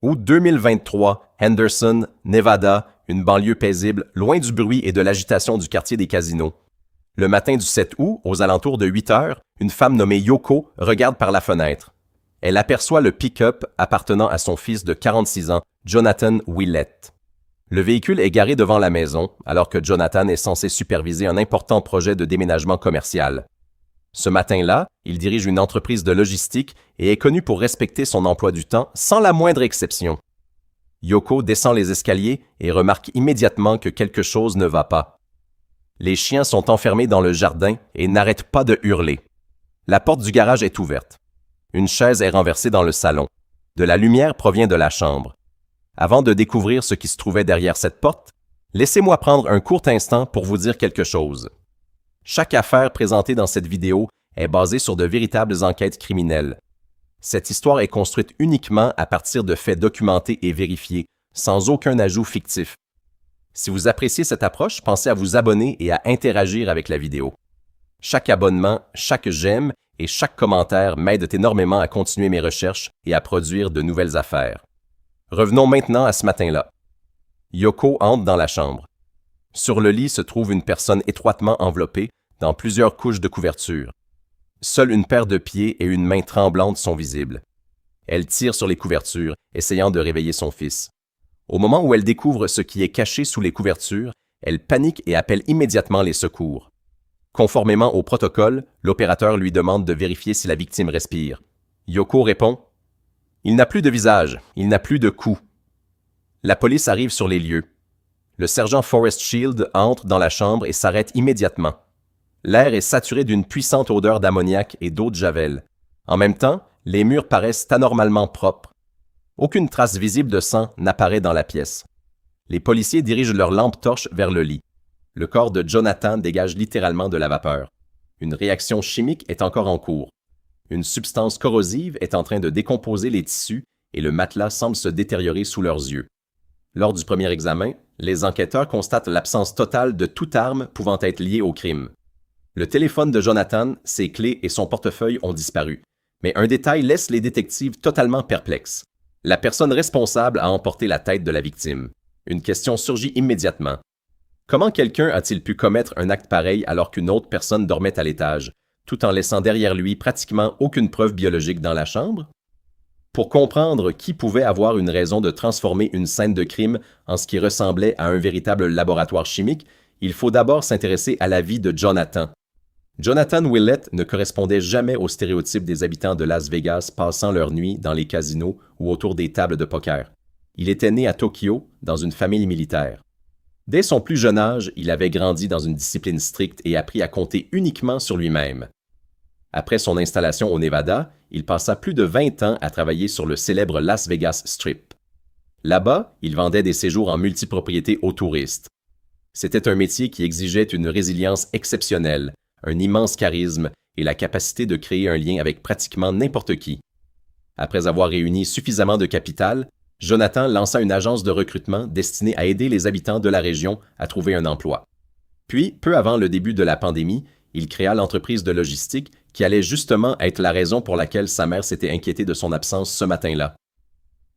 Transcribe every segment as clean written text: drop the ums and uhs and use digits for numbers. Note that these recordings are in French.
Août 2023, Henderson, Nevada, une banlieue paisible, loin du bruit et de l'agitation du quartier des casinos. Le matin du 7 août, aux alentours de 8 heures, une femme nommée Yoko regarde par la fenêtre. Elle aperçoit le pick-up appartenant à son fils de 46 ans, Jonathan Willett. Le véhicule est garé devant la maison, alors que Jonathan est censé superviser un important projet de déménagement commercial. Ce matin-là, il dirige une entreprise de logistique et est connu pour respecter son emploi du temps sans la moindre exception. Yoko descend les escaliers et remarque immédiatement que quelque chose ne va pas. Les chiens sont enfermés dans le jardin et n'arrêtent pas de hurler. La porte du garage est ouverte. Une chaise est renversée dans le salon. De la lumière provient de la chambre. Avant de découvrir ce qui se trouvait derrière cette porte, laissez-moi prendre un court instant pour vous dire quelque chose. Chaque affaire présentée dans cette vidéo est basée sur de véritables enquêtes criminelles. Cette histoire est construite uniquement à partir de faits documentés et vérifiés, sans aucun ajout fictif. Si vous appréciez cette approche, pensez à vous abonner et à interagir avec la vidéo. Chaque abonnement, chaque j'aime et chaque commentaire m'aident énormément à continuer mes recherches et à produire de nouvelles affaires. Revenons maintenant à ce matin-là. Yoko entre dans la chambre. Sur le lit se trouve une personne étroitement enveloppée dans plusieurs couches de couverture. Seule une paire de pieds et une main tremblante sont visibles. Elle tire sur les couvertures, essayant de réveiller son fils. Au moment où elle découvre ce qui est caché sous les couvertures, elle panique et appelle immédiatement les secours. Conformément au protocole, l'opérateur lui demande de vérifier si la victime respire. Yoko répond « Il n'a plus de visage, il n'a plus de cou. » La police arrive sur les lieux. Le sergent Forrest Shield entre dans la chambre et s'arrête immédiatement. L'air est saturé d'une puissante odeur d'ammoniac et d'eau de javel. En même temps, les murs paraissent anormalement propres. Aucune trace visible de sang n'apparaît dans la pièce. Les policiers dirigent leur lampe torche vers le lit. Le corps de Jonathan dégage littéralement de la vapeur. Une réaction chimique est encore en cours. Une substance corrosive est en train de décomposer les tissus et le matelas semble se détériorer sous leurs yeux. Lors du premier examen, les enquêteurs constatent l'absence totale de toute arme pouvant être liée au crime. Le téléphone de Jonathan, ses clés et son portefeuille ont disparu. Mais un détail laisse les détectives totalement perplexes. La personne responsable a emporté la tête de la victime. Une question surgit immédiatement. Comment quelqu'un a-t-il pu commettre un acte pareil alors qu'une autre personne dormait à l'étage, tout en laissant derrière lui pratiquement aucune preuve biologique dans la chambre? Pour comprendre qui pouvait avoir une raison de transformer une scène de crime en ce qui ressemblait à un véritable laboratoire chimique, il faut d'abord s'intéresser à la vie de Jonathan. Jonathan Willett ne correspondait jamais aux stéréotypes des habitants de Las Vegas passant leur nuit dans les casinos ou autour des tables de poker. Il était né à Tokyo, dans une famille militaire. Dès son plus jeune âge, il avait grandi dans une discipline stricte et appris à compter uniquement sur lui-même. Après son installation au Nevada, il passa plus de 20 ans à travailler sur le célèbre Las Vegas Strip. Là-bas, il vendait des séjours en multipropriété aux touristes. C'était un métier qui exigeait une résilience exceptionnelle, un immense charisme et la capacité de créer un lien avec pratiquement n'importe qui. Après avoir réuni suffisamment de capital, Jonathan lança une agence de recrutement destinée à aider les habitants de la région à trouver un emploi. Puis, peu avant le début de la pandémie, il créa l'entreprise de logistique qui allait justement être la raison pour laquelle sa mère s'était inquiétée de son absence ce matin-là.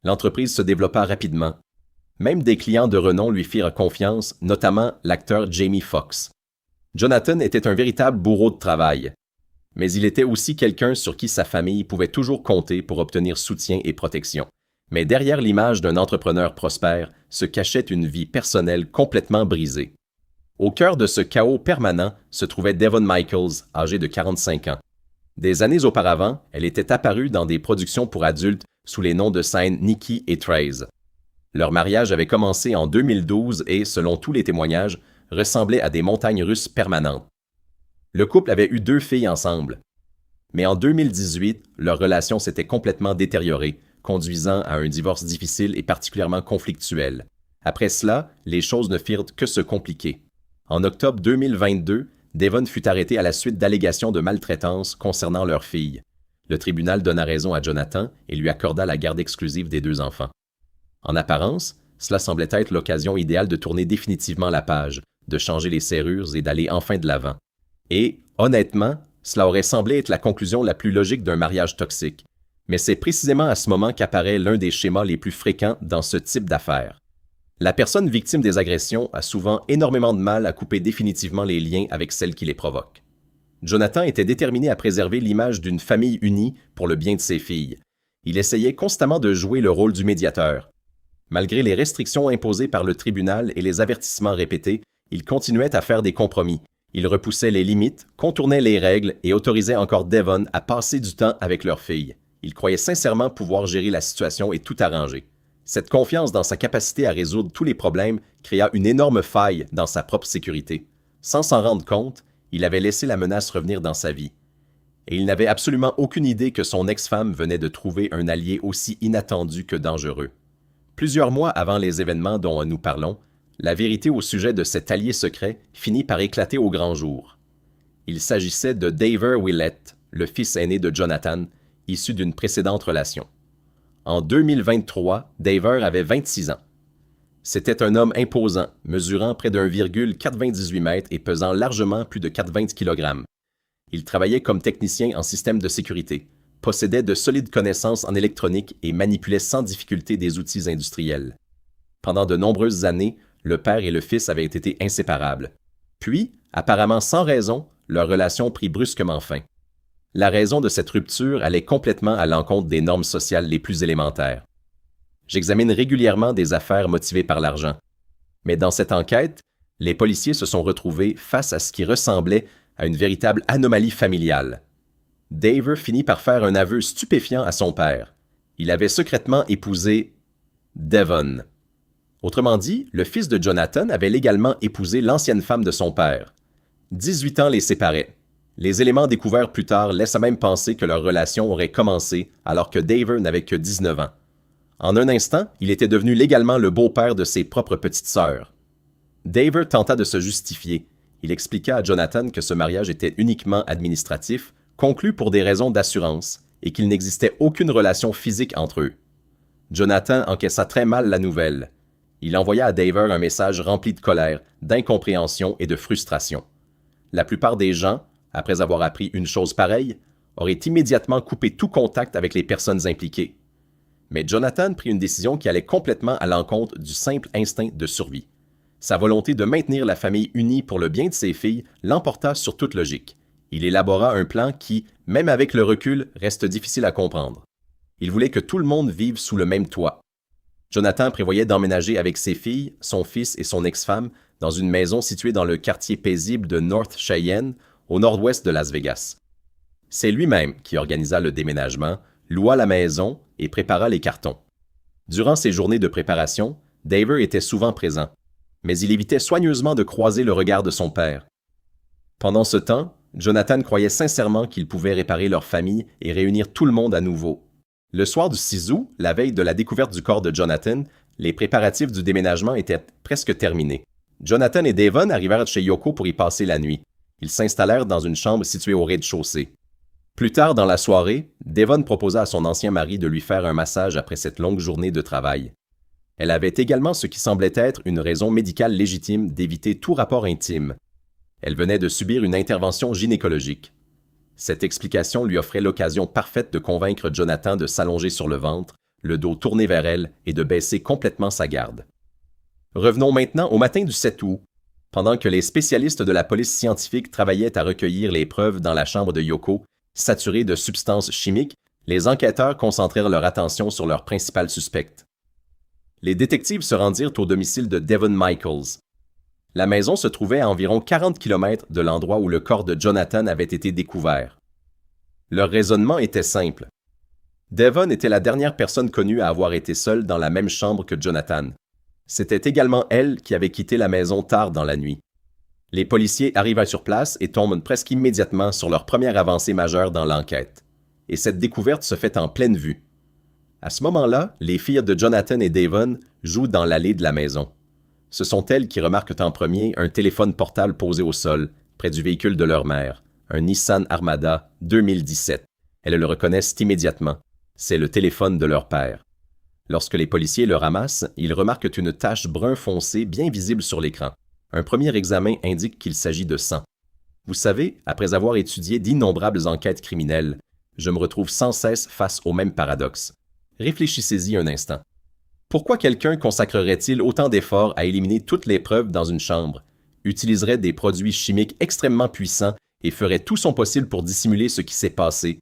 L'entreprise se développa rapidement. Même des clients de renom lui firent confiance, notamment l'acteur Jamie Foxx. Jonathan était un véritable bourreau de travail. Mais il était aussi quelqu'un sur qui sa famille pouvait toujours compter pour obtenir soutien et protection. Mais derrière l'image d'un entrepreneur prospère se cachait une vie personnelle complètement brisée. Au cœur de ce chaos permanent se trouvait Devon Michaels, âgée de 45 ans. Des années auparavant, elle était apparue dans des productions pour adultes sous les noms de scène Nikki et Trace. Leur mariage avait commencé en 2012 et, selon tous les témoignages, ressemblait à des montagnes russes permanentes. Le couple avait eu 2 filles ensemble. Mais en 2018, leur relation s'était complètement détériorée, conduisant à un divorce difficile et particulièrement conflictuel. Après cela, les choses ne firent que se compliquer. En octobre 2022, Devon fut arrêté à la suite d'allégations de maltraitance concernant leur fille. Le tribunal donna raison à Jonathan et lui accorda la garde exclusive des 2 enfants. En apparence, cela semblait être l'occasion idéale de tourner définitivement la page, de changer les serrures et d'aller enfin de l'avant. Et, honnêtement, cela aurait semblé être la conclusion la plus logique d'un mariage toxique. Mais c'est précisément à ce moment qu'apparaît l'un des schémas les plus fréquents dans ce type d'affaires. La personne victime des agressions a souvent énormément de mal à couper définitivement les liens avec celle qui les provoque. Jonathan était déterminé à préserver l'image d'une famille unie pour le bien de ses filles. Il essayait constamment de jouer le rôle du médiateur. Malgré les restrictions imposées par le tribunal et les avertissements répétés, il continuait à faire des compromis. Il repoussait les limites, contournait les règles et autorisait encore Devon à passer du temps avec leur fille. Il croyait sincèrement pouvoir gérer la situation et tout arranger. Cette confiance dans sa capacité à résoudre tous les problèmes créa une énorme faille dans sa propre sécurité. Sans s'en rendre compte, il avait laissé la menace revenir dans sa vie. Et il n'avait absolument aucune idée que son ex-femme venait de trouver un allié aussi inattendu que dangereux. Plusieurs mois avant les événements dont nous parlons, la vérité au sujet de cet allié secret finit par éclater au grand jour. Il s'agissait de Daver Willett, le fils aîné de Jonathan, issu d'une précédente relation. En 2023, Daver avait 26 ans. C'était un homme imposant, mesurant près d'1,98 m et pesant largement plus de 420 kg. Il travaillait comme technicien en système de sécurité, possédait de solides connaissances en électronique et manipulait sans difficulté des outils industriels. Pendant de nombreuses années, le père et le fils avaient été inséparables. Puis, apparemment sans raison, leur relation prit brusquement fin. La raison de cette rupture allait complètement à l'encontre des normes sociales les plus élémentaires. J'examine régulièrement des affaires motivées par l'argent. Mais dans cette enquête, les policiers se sont retrouvés face à ce qui ressemblait à une véritable anomalie familiale. Daver finit par faire un aveu stupéfiant à son père. Il avait secrètement épousé Devon. Autrement dit, le fils de Jonathan avait légalement épousé l'ancienne femme de son père. 18 ans les séparaient. Les éléments découverts plus tard laissent même penser que leur relation aurait commencé alors que Daver n'avait que 19 ans. En un instant, il était devenu légalement le beau-père de ses propres petites sœurs. Daver tenta de se justifier. Il expliqua à Jonathan que ce mariage était uniquement administratif, conclu pour des raisons d'assurance, et qu'il n'existait aucune relation physique entre eux. Jonathan encaissa très mal la nouvelle. Il envoya à Daver un message rempli de colère, d'incompréhension et de frustration. La plupart des gens, après avoir appris une chose pareille, auraient immédiatement coupé tout contact avec les personnes impliquées. Mais Jonathan prit une décision qui allait complètement à l'encontre du simple instinct de survie. Sa volonté de maintenir la famille unie pour le bien de ses filles l'emporta sur toute logique. Il élabora un plan qui, même avec le recul, reste difficile à comprendre. Il voulait que tout le monde vive sous le même toit. Jonathan prévoyait d'emménager avec ses filles, son fils et son ex-femme dans une maison située dans le quartier paisible de North Cheyenne, au nord-ouest de Las Vegas. C'est lui-même qui organisa le déménagement, loua la maison et prépara les cartons. Durant ces journées de préparation, Daver était souvent présent, mais il évitait soigneusement de croiser le regard de son père. Pendant ce temps, Jonathan croyait sincèrement qu'il pouvait réparer leur famille et réunir tout le monde à nouveau. Le soir du 6 août, la veille de la découverte du corps de Jonathan, les préparatifs du déménagement étaient presque terminés. Jonathan et Devon arrivèrent chez Yoko pour y passer la nuit. Ils s'installèrent dans une chambre située au rez-de-chaussée. Plus tard dans la soirée, Devon proposa à son ancien mari de lui faire un massage après cette longue journée de travail. Elle avait également ce qui semblait être une raison médicale légitime d'éviter tout rapport intime. Elle venait de subir une intervention gynécologique. Cette explication lui offrait l'occasion parfaite de convaincre Jonathan de s'allonger sur le ventre, le dos tourné vers elle et de baisser complètement sa garde. Revenons maintenant au matin du 7 août. Pendant que les spécialistes de la police scientifique travaillaient à recueillir les preuves dans la chambre de Yoko, saturée de substances chimiques, les enquêteurs concentrèrent leur attention sur leur principal suspect. Les détectives se rendirent au domicile de Devon Michaels. La maison se trouvait à environ 40 km de l'endroit où le corps de Jonathan avait été découvert. Leur raisonnement était simple. Devon était la dernière personne connue à avoir été seule dans la même chambre que Jonathan. C'était également elle qui avait quitté la maison tard dans la nuit. Les policiers arrivent sur place et tombent presque immédiatement sur leur première avancée majeure dans l'enquête. Et cette découverte se fait en pleine vue. À ce moment-là, les filles de Jonathan et Devon jouent dans l'allée de la maison. Ce sont elles qui remarquent en premier un téléphone portable posé au sol, près du véhicule de leur mère, un Nissan Armada 2017. Elles le reconnaissent immédiatement. C'est le téléphone de leur père. Lorsque les policiers le ramassent, ils remarquent une tache brun foncé bien visible sur l'écran. Un premier examen indique qu'il s'agit de sang. Vous savez, après avoir étudié d'innombrables enquêtes criminelles, Je me retrouve sans cesse face au même paradoxe. Réfléchissez-y un instant. Pourquoi quelqu'un consacrerait-il autant d'efforts à éliminer toutes les preuves dans une chambre, utiliserait des produits chimiques extrêmement puissants et ferait tout son possible pour dissimuler ce qui s'est passé,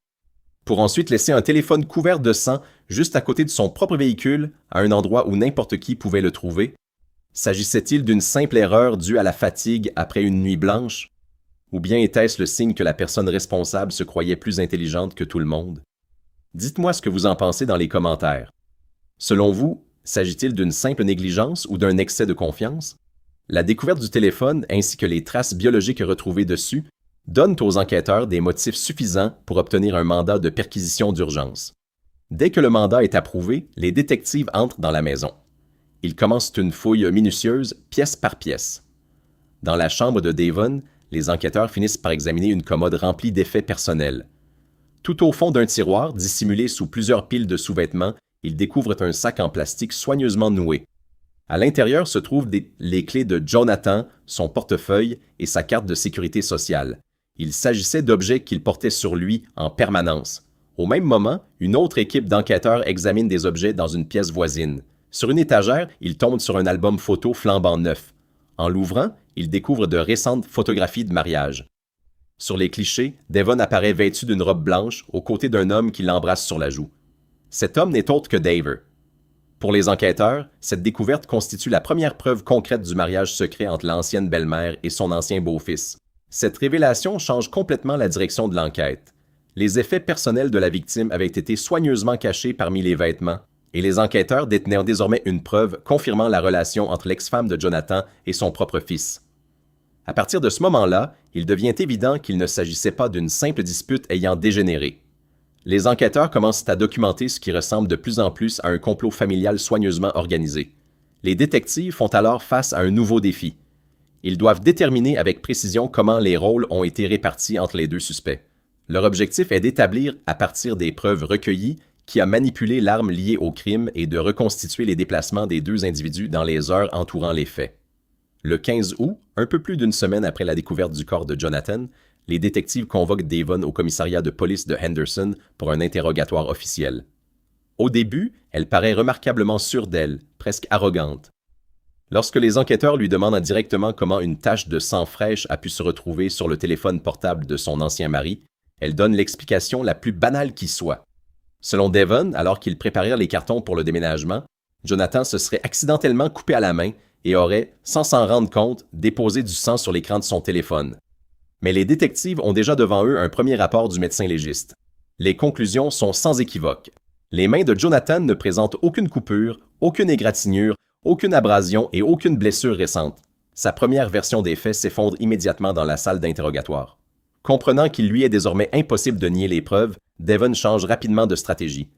pour ensuite laisser un téléphone couvert de sang juste à côté de son propre véhicule, à un endroit où n'importe qui pouvait le trouver? S'agissait-il d'une simple erreur due à la fatigue après une nuit blanche? Ou bien était-ce le signe que la personne responsable se croyait plus intelligente que tout le monde? Dites-moi ce que vous en pensez dans les commentaires. Selon vous, s'agit-il d'une simple négligence ou d'un excès de confiance? La découverte du téléphone ainsi que les traces biologiques retrouvées dessus donnent aux enquêteurs des motifs suffisants pour obtenir un mandat de perquisition d'urgence. Dès que le mandat est approuvé, les détectives entrent dans la maison. Ils commencent une fouille minutieuse, pièce par pièce. Dans la chambre de Devon, les enquêteurs finissent par examiner une commode remplie d'effets personnels. Tout au fond d'un tiroir, dissimulé sous plusieurs piles de sous-vêtements, ils découvrent un sac en plastique soigneusement noué. À l'intérieur se trouvent les clés de Jonathan, son portefeuille et sa carte de sécurité sociale. Il s'agissait d'objets qu'il portait sur lui en permanence. Au même moment, une autre équipe d'enquêteurs examine des objets dans une pièce voisine. Sur une étagère, ils tombent sur un album photo flambant neuf. En l'ouvrant, ils découvrent de récentes photographies de mariage. Sur les clichés, Devon apparaît vêtu d'une robe blanche aux côtés d'un homme qui l'embrasse sur la joue. Cet homme n'est autre que Daver. Pour les enquêteurs, cette découverte constitue la première preuve concrète du mariage secret entre l'ancienne belle-mère et son ancien beau-fils. Cette révélation change complètement la direction de l'enquête. Les effets personnels de la victime avaient été soigneusement cachés parmi les vêtements, et les enquêteurs détenaient désormais une preuve confirmant la relation entre l'ex-femme de Jonathan et son propre fils. À partir de ce moment-là, il devient évident qu'il ne s'agissait pas d'une simple dispute ayant dégénéré. Les enquêteurs commencent à documenter ce qui ressemble de plus en plus à un complot familial soigneusement organisé. Les détectives font alors face à un nouveau défi. Ils doivent déterminer avec précision comment les rôles ont été répartis entre les deux suspects. Leur objectif est d'établir, à partir des preuves recueillies, qui a manipulé l'arme liée au crime et de reconstituer les déplacements des deux individus dans les heures entourant les faits. Le 15 août, un peu plus d'une semaine après la découverte du corps de Jonathan, les détectives convoquent Devon au commissariat de police de Henderson pour un interrogatoire officiel. Au début, elle paraît remarquablement sûre d'elle, presque arrogante. Lorsque les enquêteurs lui demandent directement comment une tache de sang fraîche a pu se retrouver sur le téléphone portable de son ancien mari, elle donne l'explication la plus banale qui soit. Selon Devon, alors qu'ils préparaient les cartons pour le déménagement, Jonathan se serait accidentellement coupé à la main et aurait, sans s'en rendre compte, déposé du sang sur l'écran de son téléphone. Mais les détectives ont déjà devant eux un premier rapport du médecin légiste. Les conclusions sont sans équivoque. Les mains de Jonathan ne présentent aucune coupure, aucune égratignure, aucune abrasion et aucune blessure récente. Sa première version des faits s'effondre immédiatement dans la salle d'interrogatoire. Comprenant qu'il lui est désormais impossible de nier les preuves, Devon change rapidement de stratégie.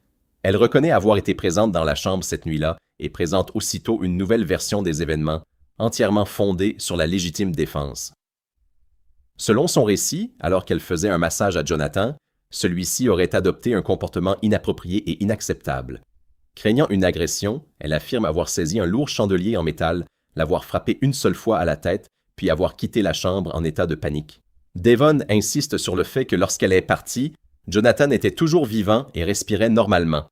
Elle reconnaît avoir été présente dans la chambre cette nuit-là et présente aussitôt une nouvelle version des événements, entièrement fondée sur la légitime défense. Selon son récit, alors qu'elle faisait un massage à Jonathan, celui-ci aurait adopté un comportement inapproprié et inacceptable. Craignant une agression, elle affirme avoir saisi un lourd chandelier en métal, l'avoir frappé une seule fois à la tête, puis avoir quitté la chambre en état de panique. Devon insiste sur le fait que lorsqu'elle est partie, Jonathan était toujours vivant et respirait normalement.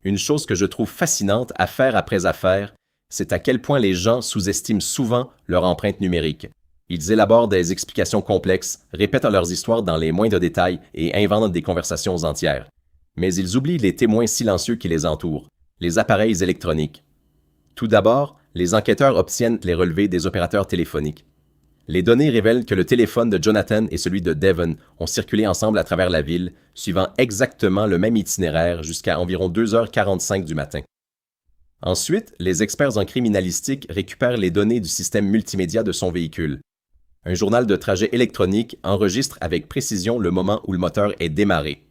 Une chose que je trouve fascinante, affaire après affaire, c'est à quel point les gens sous-estiment souvent leur empreinte numérique. Ils élaborent des explications complexes, répètent leurs histoires dans les moindres détails et inventent des conversations entières. Mais ils oublient les témoins silencieux qui les entourent, les appareils électroniques. Tout d'abord, les enquêteurs obtiennent les relevés des opérateurs téléphoniques. Les données révèlent que le téléphone de Jonathan et celui de Devon ont circulé ensemble à travers la ville, suivant exactement le même itinéraire jusqu'à environ 2h45 du matin. Ensuite, les experts en criminalistique récupèrent les données du système multimédia de son véhicule. Un journal de trajet électronique enregistre avec précision le moment où le moteur est démarré.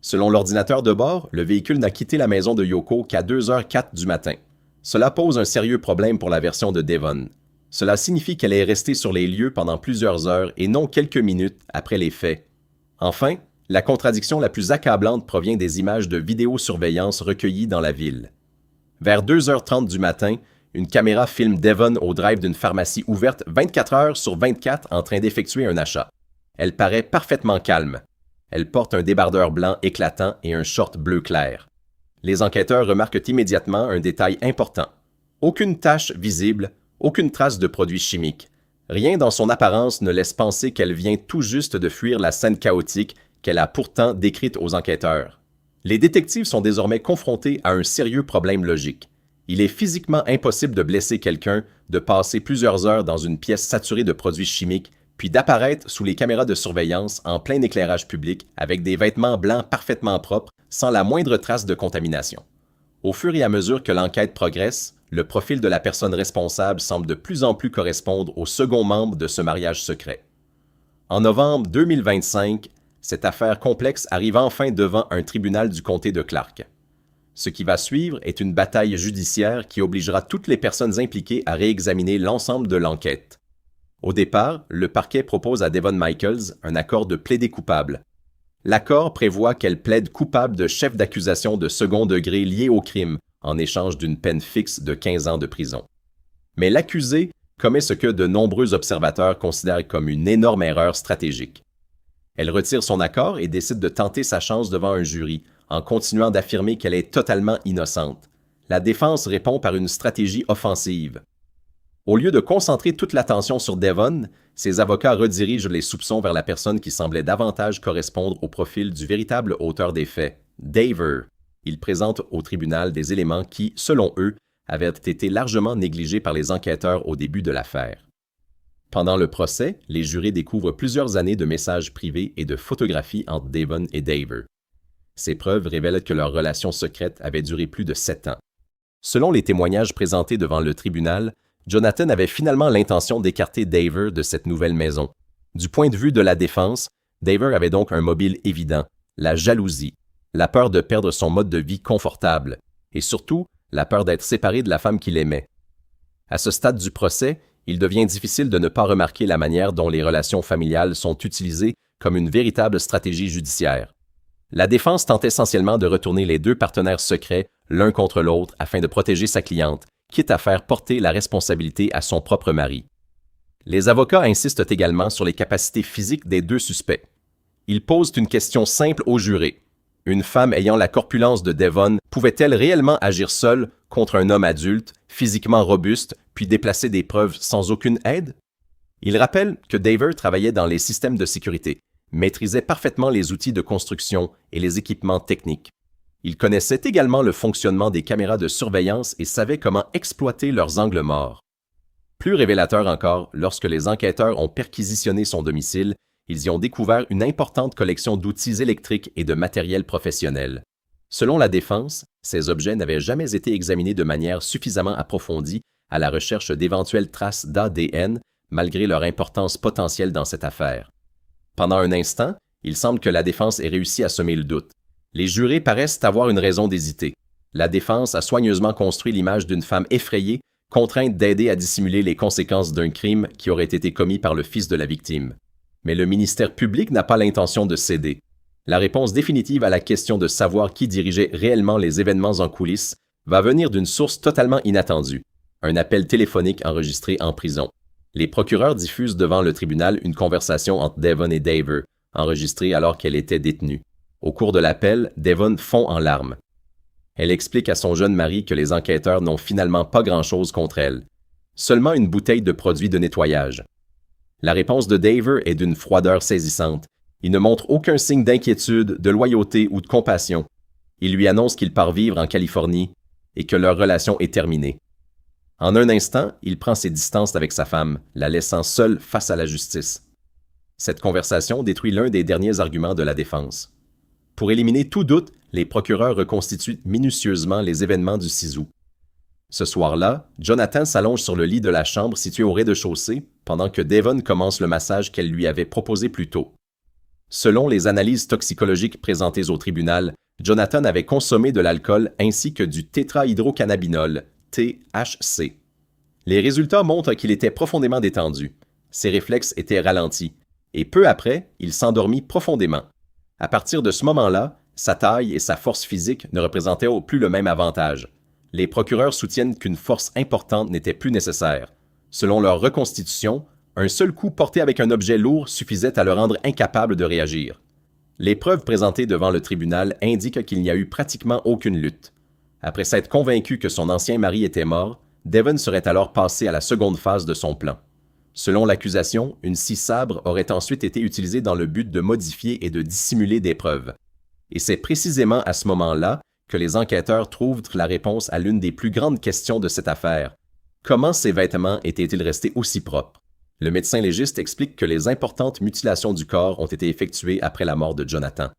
Selon l'ordinateur de bord, le véhicule n'a quitté la maison de Yoko qu'à 2h04 du matin. Cela pose un sérieux problème pour la version de Devon. Cela signifie qu'elle est restée sur les lieux pendant plusieurs heures et non quelques minutes après les faits. Enfin, la contradiction la plus accablante provient des images de vidéosurveillance recueillies dans la ville. Vers 2h30 du matin, une caméra filme Devon au drive d'une pharmacie ouverte 24 heures sur 24 en train d'effectuer un achat. Elle paraît parfaitement calme. Elle porte un débardeur blanc éclatant et un short bleu clair. Les enquêteurs remarquent immédiatement un détail important. Aucune tache visible, aucune trace de produits chimiques. Rien dans son apparence ne laisse penser qu'elle vient tout juste de fuir la scène chaotique qu'elle a pourtant décrite aux enquêteurs. Les détectives sont désormais confrontés à un sérieux problème logique. Il est physiquement impossible de blesser quelqu'un, de passer plusieurs heures dans une pièce saturée de produits chimiques, puis d'apparaître sous les caméras de surveillance en plein éclairage public avec des vêtements blancs parfaitement propres, sans la moindre trace de contamination. Au fur et à mesure que l'enquête progresse, le profil de la personne responsable semble de plus en plus correspondre au second membre de ce mariage secret. En novembre 2025, cette affaire complexe arrive enfin devant un tribunal du comté de Clark. Ce qui va suivre est une bataille judiciaire qui obligera toutes les personnes impliquées à réexaminer l'ensemble de l'enquête. Au départ, le parquet propose à Devon Michaels un accord de plaider coupable. L'accord prévoit qu'elle plaide coupable de chef d'accusation de second degré lié au crime, en échange d'une peine fixe de 15 ans de prison. Mais l'accusée commet ce que de nombreux observateurs considèrent comme une énorme erreur stratégique. Elle retire son accord et décide de tenter sa chance devant un jury, en continuant d'affirmer qu'elle est totalement innocente. La défense répond par une stratégie offensive. Au lieu de concentrer toute l'attention sur Devon, ses avocats redirigent les soupçons vers la personne qui semblait davantage correspondre au profil du véritable auteur des faits, Daver. Ils présentent au tribunal des éléments qui, selon eux, avaient été largement négligés par les enquêteurs au début de l'affaire. Pendant le procès, les jurés découvrent plusieurs années de messages privés et de photographies entre Devon et Daver. Ces preuves révèlent que leur relation secrète avait duré plus de 7 ans. Selon les témoignages présentés devant le tribunal, Jonathan avait finalement l'intention d'écarter Daver de cette nouvelle maison. Du point de vue de la défense, Daver avait donc un mobile évident, la jalousie, la peur de perdre son mode de vie confortable, et surtout, la peur d'être séparé de la femme qu'il aimait. À ce stade du procès, il devient difficile de ne pas remarquer la manière dont les relations familiales sont utilisées comme une véritable stratégie judiciaire. La défense tente essentiellement de retourner les deux partenaires secrets l'un contre l'autre afin de protéger sa cliente, quitte à faire porter la responsabilité à son propre mari. Les avocats insistent également sur les capacités physiques des deux suspects. Ils posent une question simple aux jurés. Une femme ayant la corpulence de Devon pouvait-elle réellement agir seule contre un homme adulte, physiquement robuste, puis déplacer des preuves sans aucune aide? Ils rappellent que Daver travaillait dans les systèmes de sécurité, maîtrisait parfaitement les outils de construction et les équipements techniques. Il connaissait également le fonctionnement des caméras de surveillance et savait comment exploiter leurs angles morts. Plus révélateur encore, lorsque les enquêteurs ont perquisitionné son domicile, ils y ont découvert une importante collection d'outils électriques et de matériel professionnel. Selon la défense, ces objets n'avaient jamais été examinés de manière suffisamment approfondie à la recherche d'éventuelles traces d'ADN, malgré leur importance potentielle dans cette affaire. Pendant un instant, il semble que la défense ait réussi à semer le doute. Les jurés paraissent avoir une raison d'hésiter. La défense a soigneusement construit l'image d'une femme effrayée, contrainte d'aider à dissimuler les conséquences d'un crime qui aurait été commis par le fils de la victime. Mais le ministère public n'a pas l'intention de céder. La réponse définitive à la question de savoir qui dirigeait réellement les événements en coulisses va venir d'une source totalement inattendue, un appel téléphonique enregistré en prison. Les procureurs diffusent devant le tribunal une conversation entre Devon et Daver, enregistrée alors qu'elle était détenue. Au cours de l'appel, Devon fond en larmes. Elle explique à son jeune mari que les enquêteurs n'ont finalement pas grand-chose contre elle. Seulement une bouteille de produits de nettoyage. La réponse de Daver est d'une froideur saisissante. Il ne montre aucun signe d'inquiétude, de loyauté ou de compassion. Il lui annonce qu'il part vivre en Californie et que leur relation est terminée. En un instant, il prend ses distances avec sa femme, la laissant seule face à la justice. Cette conversation détruit l'un des derniers arguments de la défense. Pour éliminer tout doute, les procureurs reconstituent minutieusement les événements du 6 août. Ce soir-là, Jonathan s'allonge sur le lit de la chambre située au rez-de-chaussée pendant que Devon commence le massage qu'elle lui avait proposé plus tôt. Selon les analyses toxicologiques présentées au tribunal, Jonathan avait consommé de l'alcool ainsi que du tétrahydrocannabinol, THC. Les résultats montrent qu'il était profondément détendu. Ses réflexes étaient ralentis, et peu après, il s'endormit profondément. À partir de ce moment-là, sa taille et sa force physique ne représentaient plus le même avantage. Les procureurs soutiennent qu'une force importante n'était plus nécessaire. Selon leur reconstitution, un seul coup porté avec un objet lourd suffisait à le rendre incapable de réagir. Les preuves présentées devant le tribunal indiquent qu'il n'y a eu pratiquement aucune lutte. Après s'être convaincu que son ancien mari était mort, Devon serait alors passé à la seconde phase de son plan. Selon l'accusation, une scie sabre aurait ensuite été utilisée dans le but de modifier et de dissimuler des preuves. Et c'est précisément à ce moment-là que les enquêteurs trouvent la réponse à l'une des plus grandes questions de cette affaire. Comment ces vêtements étaient-ils restés aussi propres? Le médecin légiste explique que les importantes mutilations du corps ont été effectuées après la mort de Jonathan.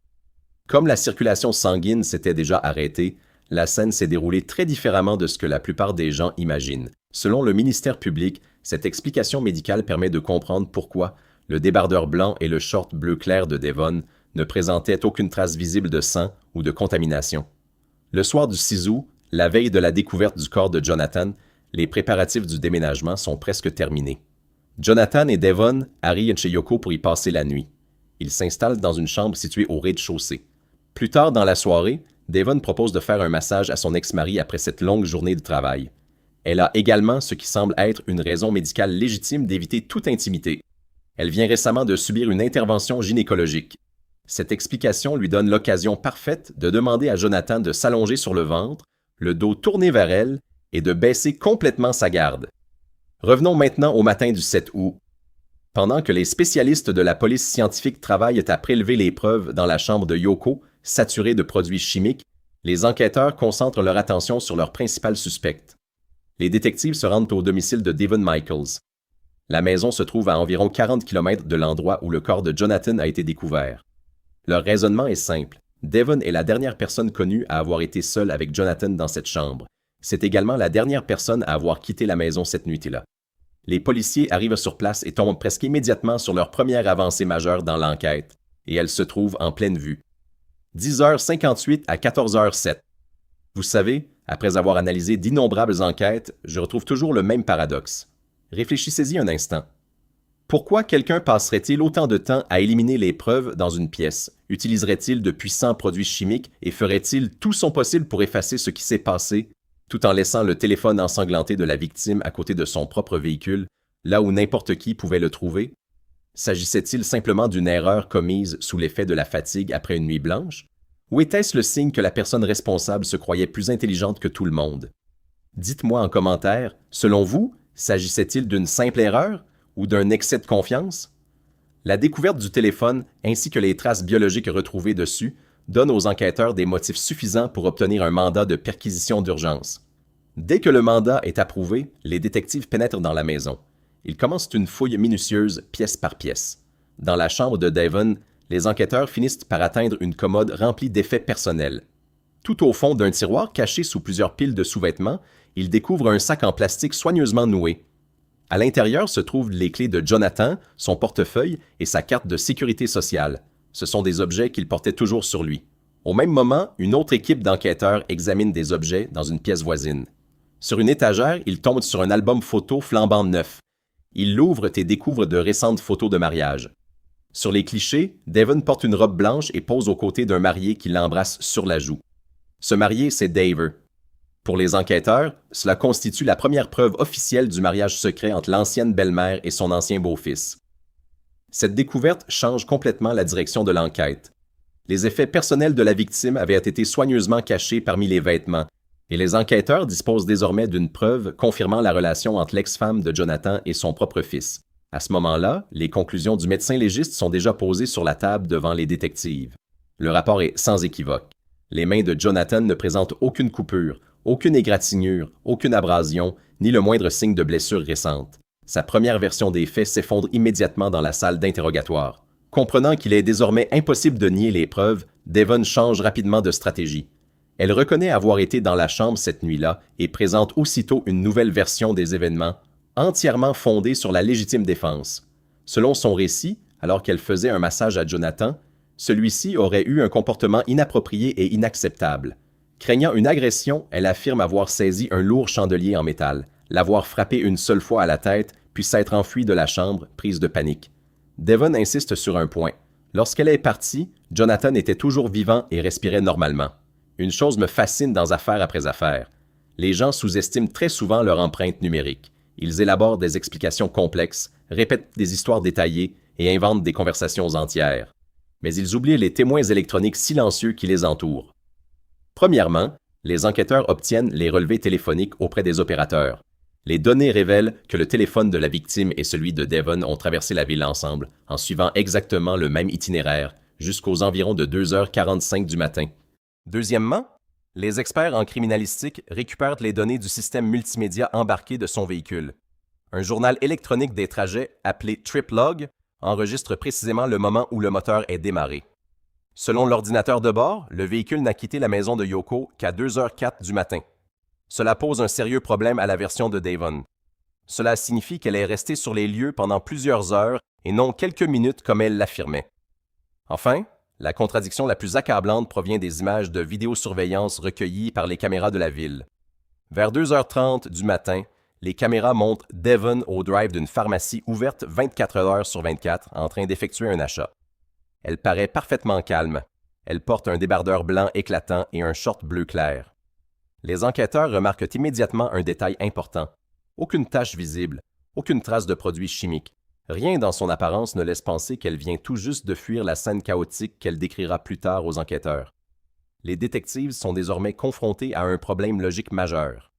Comme la circulation sanguine s'était déjà arrêtée, la scène s'est déroulée très différemment de ce que la plupart des gens imaginent. Selon le ministère public, cette explication médicale permet de comprendre pourquoi le débardeur blanc et le short bleu clair de Devon ne présentaient aucune trace visible de sang ou de contamination. Le soir du 6 août, la veille de la découverte du corps de Jonathan, les préparatifs du déménagement sont presque terminés. Jonathan et Devon arrivent chez Yoko pour y passer la nuit. Ils s'installent dans une chambre située au rez-de-chaussée. Plus tard dans la soirée, Devon propose de faire un massage à son ex-mari après cette longue journée de travail. Elle a également ce qui semble être une raison médicale légitime d'éviter toute intimité. Elle vient récemment de subir une intervention gynécologique. Cette explication lui donne l'occasion parfaite de demander à Jonathan de s'allonger sur le ventre, le dos tourné vers elle et de baisser complètement sa garde. Revenons maintenant au matin du 7 août. Pendant que les spécialistes de la police scientifique travaillent à prélever les preuves dans la chambre de Yoko, saturée de produits chimiques, les enquêteurs concentrent leur attention sur leur principal suspect. Les détectives se rendent au domicile de Devon Michaels. La maison se trouve à environ 40 km de l'endroit où le corps de Jonathan a été découvert. Leur raisonnement est simple. Devon est la dernière personne connue à avoir été seule avec Jonathan dans cette chambre. C'est également la dernière personne à avoir quitté la maison cette nuit-là. Les policiers arrivent sur place et tombent presque immédiatement sur leur première avancée majeure dans l'enquête, et elle se trouve en pleine vue. 10h58 à 14h07. Vous savez, après avoir analysé d'innombrables enquêtes, je retrouve toujours le même paradoxe. Réfléchissez-y un instant. Pourquoi quelqu'un passerait-il autant de temps à éliminer les preuves dans une pièce? Utiliserait-il de puissants produits chimiques et ferait-il tout son possible pour effacer ce qui s'est passé, tout en laissant le téléphone ensanglanté de la victime à côté de son propre véhicule, là où n'importe qui pouvait le trouver? S'agissait-il simplement d'une erreur commise sous l'effet de la fatigue après une nuit blanche? Ou était-ce le signe que la personne responsable se croyait plus intelligente que tout le monde? Dites-moi en commentaire, selon vous, s'agissait-il d'une simple erreur ou d'un excès de confiance? La découverte du téléphone ainsi que les traces biologiques retrouvées dessus donnent aux enquêteurs des motifs suffisants pour obtenir un mandat de perquisition d'urgence. Dès que le mandat est approuvé, les détectives pénètrent dans la maison. Ils commencent une fouille minutieuse, pièce par pièce. Dans la chambre de Devon, les enquêteurs finissent par atteindre une commode remplie d'effets personnels. Tout au fond d'un tiroir caché sous plusieurs piles de sous-vêtements, ils découvrent un sac en plastique soigneusement noué. À l'intérieur se trouvent les clés de Jonathan, son portefeuille et sa carte de sécurité sociale. Ce sont des objets qu'il portait toujours sur lui. Au même moment, une autre équipe d'enquêteurs examine des objets dans une pièce voisine. Sur une étagère, ils tombent sur un album photo flambant neuf. Ils l'ouvrent et découvrent de récentes photos de mariage. Sur les clichés, Devon porte une robe blanche et pose aux côtés d'un marié qui l'embrasse sur la joue. Ce marié, c'est Daver. Pour les enquêteurs, cela constitue la première preuve officielle du mariage secret entre l'ancienne belle-mère et son ancien beau-fils. Cette découverte change complètement la direction de l'enquête. Les effets personnels de la victime avaient été soigneusement cachés parmi les vêtements, et les enquêteurs disposent désormais d'une preuve confirmant la relation entre l'ex-femme de Jonathan et son propre fils. À ce moment-là, les conclusions du médecin légiste sont déjà posées sur la table devant les détectives. Le rapport est sans équivoque. Les mains de Jonathan ne présentent aucune coupure, aucune égratignure, aucune abrasion, ni le moindre signe de blessure récente. Sa première version des faits s'effondre immédiatement dans la salle d'interrogatoire. Comprenant qu'il est désormais impossible de nier les preuves, Devon change rapidement de stratégie. Elle reconnaît avoir été dans la chambre cette nuit-là et présente aussitôt une nouvelle version des événements, entièrement fondée sur la légitime défense. Selon son récit, alors qu'elle faisait un massage à Jonathan, celui-ci aurait eu un comportement inapproprié et inacceptable. Craignant une agression, elle affirme avoir saisi un lourd chandelier en métal, l'avoir frappé une seule fois à la tête, puis s'être enfuie de la chambre, prise de panique. Devon insiste sur un point. Lorsqu'elle est partie, Jonathan était toujours vivant et respirait normalement. Une chose me fascine dans Affaire après Affaire. Les gens sous-estiment très souvent leur empreinte numérique. Ils élaborent des explications complexes, répètent des histoires détaillées et inventent des conversations entières. mais ils oublient les témoins électroniques silencieux qui les entourent. Premièrement, les enquêteurs obtiennent les relevés téléphoniques auprès des opérateurs. Les données révèlent que le téléphone de la victime et celui de Devon ont traversé la ville ensemble, en suivant exactement le même itinéraire, jusqu'aux environs de 2h45 du matin. Deuxièmement, les experts en criminalistique récupèrent les données du système multimédia embarqué de son véhicule. Un journal électronique des trajets, appelé TripLog, enregistre précisément le moment où le moteur est démarré. Selon l'ordinateur de bord, le véhicule n'a quitté la maison de Yoko qu'à 2h04 du matin. Cela pose un sérieux problème à la version de Devon. Cela signifie qu'elle est restée sur les lieux pendant plusieurs heures et non quelques minutes comme elle l'affirmait. Enfin, la contradiction la plus accablante provient des images de vidéosurveillance recueillies par les caméras de la ville. Vers 2h30 du matin, les caméras montrent Devon au drive d'une pharmacie ouverte 24 heures sur 24 en train d'effectuer un achat. Elle paraît parfaitement calme. Elle porte un débardeur blanc éclatant et un short bleu clair. Les enquêteurs remarquent immédiatement un détail important. Aucune tache visible, aucune trace de produits chimiques. Rien dans son apparence ne laisse penser qu'elle vient tout juste de fuir la scène chaotique qu'elle décrira plus tard aux enquêteurs. Les détectives sont désormais confrontés à un problème logique majeur.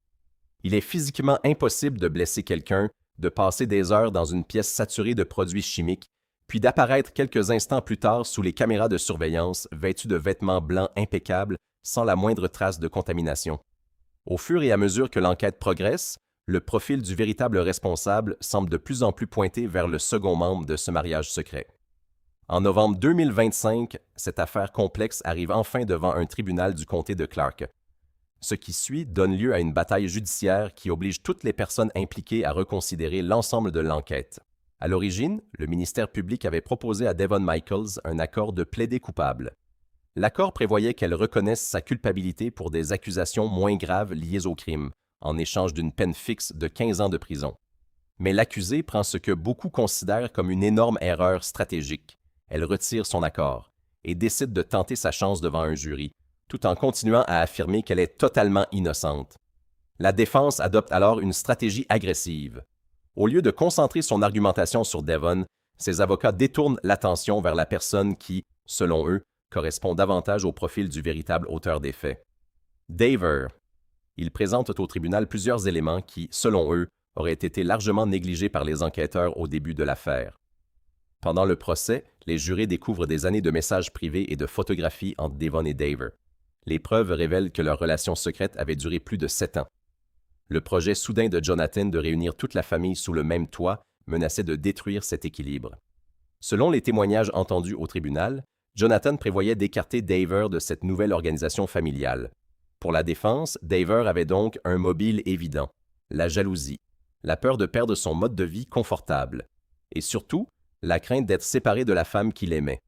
Il est physiquement impossible de blesser quelqu'un, de passer des heures dans une pièce saturée de produits chimiques, puis d'apparaître quelques instants plus tard sous les caméras de surveillance vêtu de vêtements blancs impeccables sans la moindre trace de contamination. Au fur et à mesure que l'enquête progresse, le profil du véritable responsable semble de plus en plus pointé vers le second membre de ce mariage secret. En novembre 2025, cette affaire complexe arrive enfin devant un tribunal du comté de Clark. Ce qui suit donne lieu à une bataille judiciaire qui oblige toutes les personnes impliquées à reconsidérer l'ensemble de l'enquête. À l'origine, le ministère public avait proposé à Devon Michaels un accord de plaider coupable. L'accord prévoyait qu'elle reconnaisse sa culpabilité pour des accusations moins graves liées au crime, en échange d'une peine fixe de 15 ans de prison. Mais l'accusée prend ce que beaucoup considèrent comme une énorme erreur stratégique. Elle retire son accord et décide de tenter sa chance devant un jury, tout en continuant à affirmer qu'elle est totalement innocente. La défense adopte alors une stratégie agressive. Au lieu de concentrer son argumentation sur Devon, ses avocats détournent l'attention vers la personne qui, selon eux, correspond davantage au profil du véritable auteur des faits. Daver. Ils présentent au tribunal plusieurs éléments qui, selon eux, auraient été largement négligés par les enquêteurs au début de l'affaire. Pendant le procès, les jurés découvrent des années de messages privés et de photographies entre Devon et Daver. Les preuves révèlent que leur relation secrète avait duré plus de 7 ans. Le projet soudain de Jonathan de réunir toute la famille sous le même toit menaçait de détruire cet équilibre. Selon les témoignages entendus au tribunal, Jonathan prévoyait d'écarter Daver de cette nouvelle organisation familiale. Pour la défense, Daver avait donc un mobile évident, la jalousie, la peur de perdre son mode de vie confortable, et surtout, la crainte d'être séparé de la femme qu'il aimait.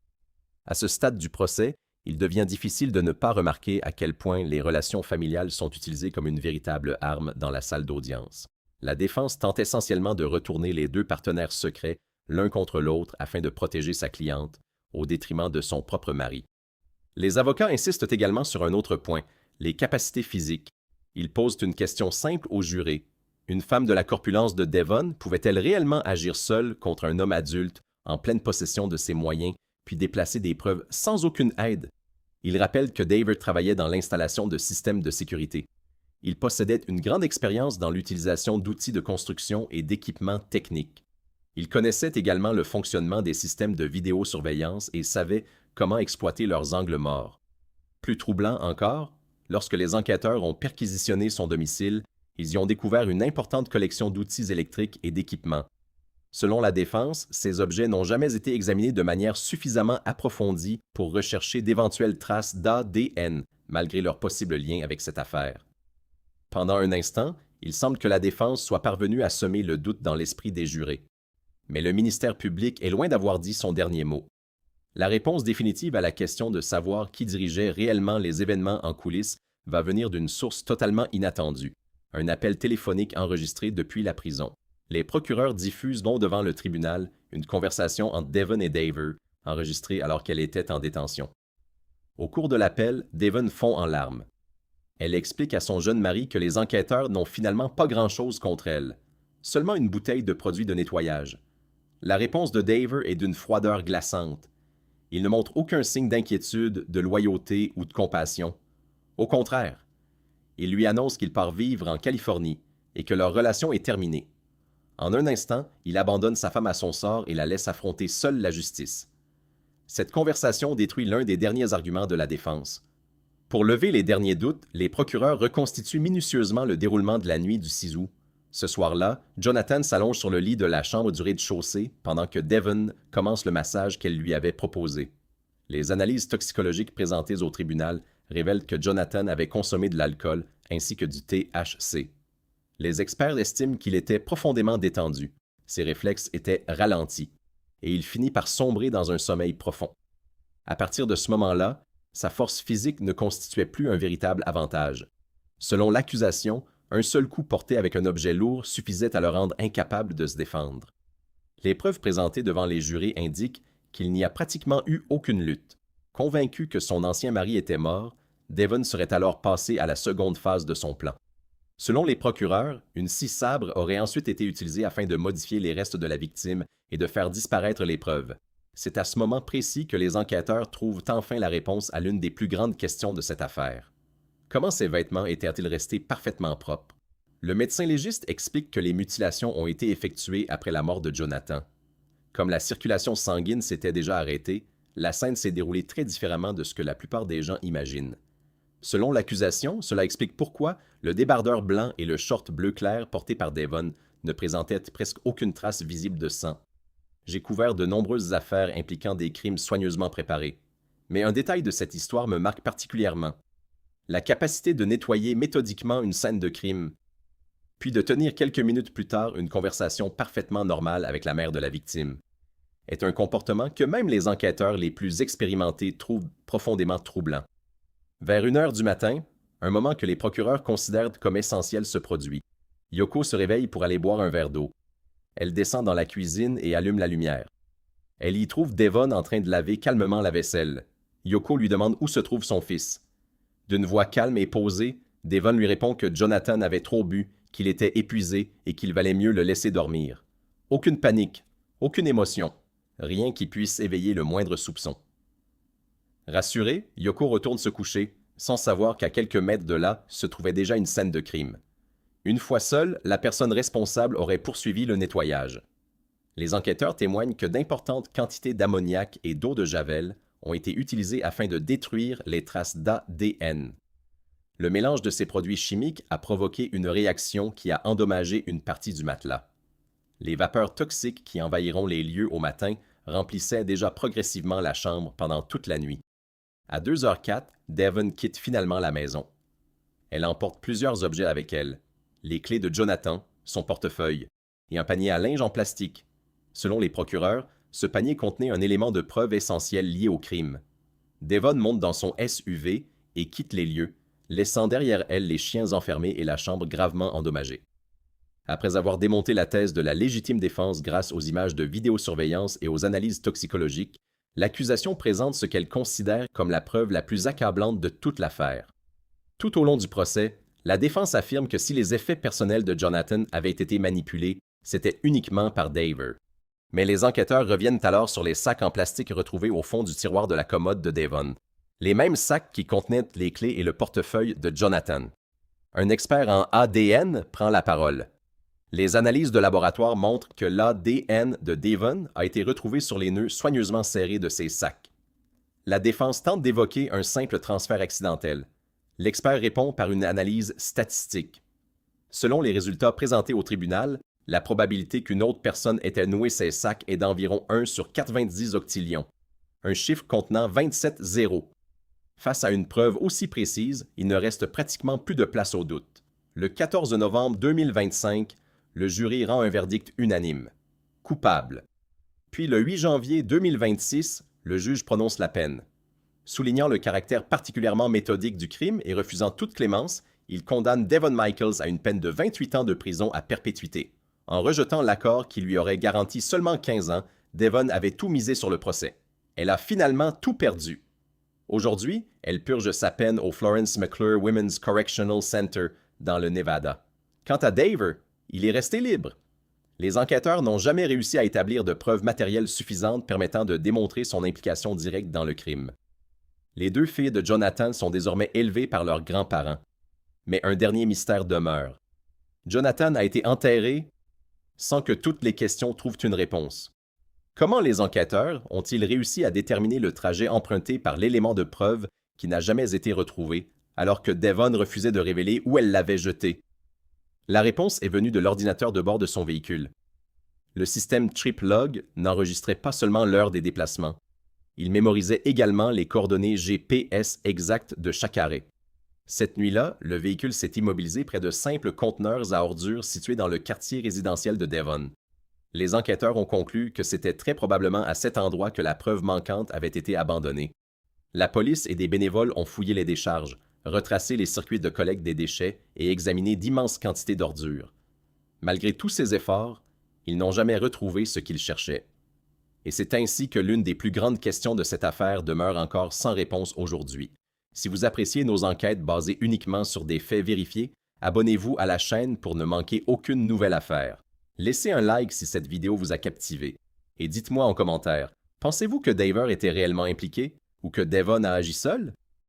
À ce stade du procès, il devient difficile de ne pas remarquer à quel point les relations familiales sont utilisées comme une véritable arme dans la salle d'audience. La défense tente essentiellement de retourner les deux partenaires secrets l'un contre l'autre afin de protéger sa cliente, au détriment de son propre mari. Les avocats insistent également sur un autre point, les capacités physiques. Ils posent une question simple aux jurés. Une femme de la corpulence de Devon pouvait-elle réellement agir seule contre un homme adulte, en pleine possession de ses moyens, puis déplacer des preuves sans aucune aide? Ils rappellent que Daver travaillait dans l'installation de systèmes de sécurité. Il possédait une grande expérience dans l'utilisation d'outils de construction et d'équipements techniques. Il connaissait également le fonctionnement des systèmes de vidéosurveillance et savait comment exploiter leurs angles morts. Plus troublant encore, lorsque les enquêteurs ont perquisitionné son domicile, ils y ont découvert une importante collection d'outils électriques et d'équipements. Selon la défense, ces objets n'ont jamais été examinés de manière suffisamment approfondie pour rechercher d'éventuelles traces d'ADN, malgré leur possible lien avec cette affaire. Pendant un instant, il semble que la défense soit parvenue à semer le doute dans l'esprit des jurés. Mais le ministère public est loin d'avoir dit son dernier mot. La réponse définitive à la question de savoir qui dirigeait réellement les événements en coulisses va venir d'une source totalement inattendue, un appel téléphonique enregistré depuis la prison. Les procureurs diffusent non devant le tribunal une conversation entre Devon et Daver, enregistrée alors qu'elle était en détention. Au cours de l'appel, Devon fond en larmes. Elle explique à son jeune mari que les enquêteurs n'ont finalement pas grand-chose contre elle, seulement une bouteille de produit de nettoyage. La réponse de Daver est d'une froideur glaçante. Il ne montre aucun signe d'inquiétude, de loyauté ou de compassion. Au contraire, il lui annonce qu'il part vivre en Californie et que leur relation est terminée. En un instant, il abandonne sa femme à son sort et la laisse affronter seule la justice. Cette conversation détruit l'un des derniers arguments de la défense. Pour lever les derniers doutes, les procureurs reconstituent minutieusement le déroulement de la nuit du 6 août. Ce soir-là, Jonathan s'allonge sur le lit de la chambre du rez-de-chaussée pendant que Devon commence le massage qu'elle lui avait proposé. Les analyses toxicologiques présentées au tribunal révèlent que Jonathan avait consommé de l'alcool ainsi que du THC. Les experts estiment qu'il était profondément détendu. Ses réflexes étaient ralentis et il finit par sombrer dans un sommeil profond. À partir de ce moment-là, sa force physique ne constituait plus un véritable avantage. Selon l'accusation, un seul coup porté avec un objet lourd suffisait à le rendre incapable de se défendre. Les preuves présentées devant les jurés indiquent qu'il n'y a pratiquement eu aucune lutte. Convaincu que son ancien mari était mort, Devon serait alors passé à la seconde phase de son plan. Selon les procureurs, une scie sabre aurait ensuite été utilisée afin de modifier les restes de la victime et de faire disparaître les preuves. C'est à ce moment précis que les enquêteurs trouvent enfin la réponse à l'une des plus grandes questions de cette affaire. Comment ces vêtements étaient-ils restés parfaitement propres? Le médecin légiste explique que les mutilations ont été effectuées après la mort de Jonathan. Comme la circulation sanguine s'était déjà arrêtée, la scène s'est déroulée très différemment de ce que la plupart des gens imaginent. Selon l'accusation, cela explique pourquoi le débardeur blanc et le short bleu clair porté par Devon ne présentaient presque aucune trace visible de sang. J'ai couvert de nombreuses affaires impliquant des crimes soigneusement préparés. Mais un détail de cette histoire me marque particulièrement. La capacité de nettoyer méthodiquement une scène de crime, puis de tenir quelques minutes plus tard une conversation parfaitement normale avec la mère de la victime, est un comportement que même les enquêteurs les plus expérimentés trouvent profondément troublant. Vers 1 heure du matin, un moment que les procureurs considèrent comme essentiel se produit. Yoko se réveille pour aller boire un verre d'eau. Elle descend dans la cuisine et allume la lumière. Elle y trouve Devon en train de laver calmement la vaisselle. Yoko lui demande où se trouve son fils. D'une voix calme et posée, Devon lui répond que Jonathan avait trop bu, qu'il était épuisé et qu'il valait mieux le laisser dormir. Aucune panique, aucune émotion, rien qui puisse éveiller le moindre soupçon. Rassurée, Yoko retourne se coucher, sans savoir qu'à quelques mètres de là se trouvait déjà une scène de crime. Une fois seule, la personne responsable aurait poursuivi le nettoyage. Les enquêteurs témoignent que d'importantes quantités d'ammoniac et d'eau de javel ont été utilisées afin de détruire les traces d'ADN. Le mélange de ces produits chimiques a provoqué une réaction qui a endommagé une partie du matelas. Les vapeurs toxiques qui envahiront les lieux au matin remplissaient déjà progressivement la chambre pendant toute la nuit. À 2h04, Devon quitte finalement la maison. Elle emporte plusieurs objets avec elle. Les clés de Jonathan, son portefeuille, et un panier à linge en plastique. Selon les procureurs, ce panier contenait un élément de preuve essentiel lié au crime. Devon monte dans son SUV et quitte les lieux, laissant derrière elle les chiens enfermés et la chambre gravement endommagée. Après avoir démonté la thèse de la légitime défense grâce aux images de vidéosurveillance et aux analyses toxicologiques, l'accusation présente ce qu'elle considère comme la preuve la plus accablante de toute l'affaire. Tout au long du procès, la défense affirme que si les effets personnels de Jonathan avaient été manipulés, c'était uniquement par Daver. Mais les enquêteurs reviennent alors sur les sacs en plastique retrouvés au fond du tiroir de la commode de Devon. Les mêmes sacs qui contenaient les clés et le portefeuille de Jonathan. Un expert en ADN prend la parole. Les analyses de laboratoire montrent que l'ADN de Devon a été retrouvé sur les nœuds soigneusement serrés de ces sacs. La défense tente d'évoquer un simple transfert accidentel. L'expert répond par une analyse statistique. Selon les résultats présentés au tribunal, la probabilité qu'une autre personne ait noué ces sacs est d'environ 1 sur 90 octillions, un chiffre contenant 27 zéros. Face à une preuve aussi précise, il ne reste pratiquement plus de place au doute. Le 14 novembre 2025, le jury rend un verdict unanime. Coupable. Puis le 8 janvier 2026, le juge prononce la peine. Soulignant le caractère particulièrement méthodique du crime et refusant toute clémence, il condamne Devon Michaels à une peine de 28 ans de prison à perpétuité. En rejetant l'accord qui lui aurait garanti seulement 15 ans, Devon avait tout misé sur le procès. Elle a finalement tout perdu. Aujourd'hui, elle purge sa peine au Florence McClure Women's Correctional Center dans le Nevada. Quant à Daver, il est resté libre. Les enquêteurs n'ont jamais réussi à établir de preuves matérielles suffisantes permettant de démontrer son implication directe dans le crime. Les deux filles de Jonathan sont désormais élevées par leurs grands-parents. Mais un dernier mystère demeure. Jonathan a été enterré sans que toutes les questions trouvent une réponse. Comment les enquêteurs ont-ils réussi à déterminer le trajet emprunté par l'élément de preuve qui n'a jamais été retrouvé, alors que Devon refusait de révéler où elle l'avait jeté? La réponse est venue de l'ordinateur de bord de son véhicule. Le système TripLog n'enregistrait pas seulement l'heure des déplacements. Il mémorisait également les coordonnées GPS exactes de chaque arrêt. Cette nuit-là, le véhicule s'est immobilisé près de simples conteneurs à ordures situés dans le quartier résidentiel de Devon. Les enquêteurs ont conclu que c'était très probablement à cet endroit que la preuve manquante avait été abandonnée. La police et des bénévoles ont fouillé les décharges, retracé les circuits de collecte des déchets et examiné d'immenses quantités d'ordures. Malgré tous ces efforts, ils n'ont jamais retrouvé ce qu'ils cherchaient. Et c'est ainsi que l'une des plus grandes questions de cette affaire demeure encore sans réponse aujourd'hui. Si vous appréciez nos enquêtes basées uniquement sur des faits vérifiés, abonnez-vous à la chaîne pour ne manquer aucune nouvelle affaire. Laissez un like si cette vidéo vous a captivé. Et dites-moi en commentaire, pensez-vous que Daver était réellement impliqué ou que Devon a agi seul?